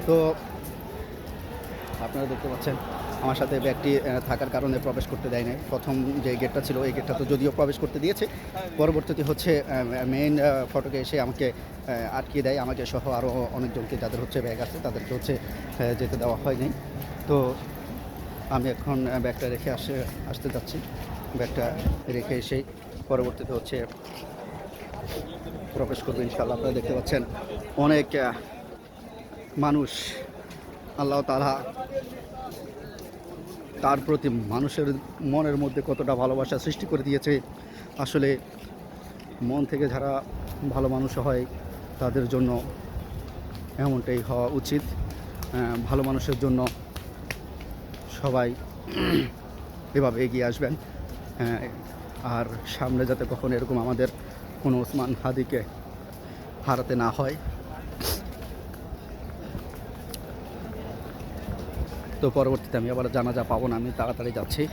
তো আপনারা দেখতে পাচ্ছেন আমার সাথে ব্যাগটি থাকার কারণে প্রবেশ করতে দেয় নাই। প্রথম যে গেটটা ছিল এই গেটটা তো যদিও প্রবেশ করতে দিয়েছে, পরবর্তীতে হচ্ছে মেইন ফটকে এসে আমাকে আটকিয়ে দেয়, আমাকে সহ আরও অনেকজনকে যাদের হচ্ছে ব্যাগ আছে তাদেরকে হচ্ছে যেতে দেওয়া হয় নাই। তো আমি এখন ব্যাগটা রেখে আসতে যাচ্ছি। ব্যাগটা রেখে এসেই পরবর্তীতে হচ্ছে প্রবেশ করবো ইনশাআল্লাহ। আপনারা দেখতে পাচ্ছেন অনেক মানুষ, আল্লাহ তাআলা তার প্রতি মানুষের মনের মধ্যে কতটা ভালোবাসা সৃষ্টি করে দিয়েছে। আসলে মন থেকে যারা ভালো মানুষ হয় তাদের জন্য এমনটাই হওয়া উচিত। ভালো মানুষের জন্য সবাই এভাবে এগিয়ে আসবেন। আর সামনে যাতে কখনো এরকম আমাদের কোনো ওসমান হাদিকে হারাতে না হয়। তো পরবর্তীতে আমি আবার জানাজা পাবো না, আমি তাড়াতাড়ি যাচ্ছি।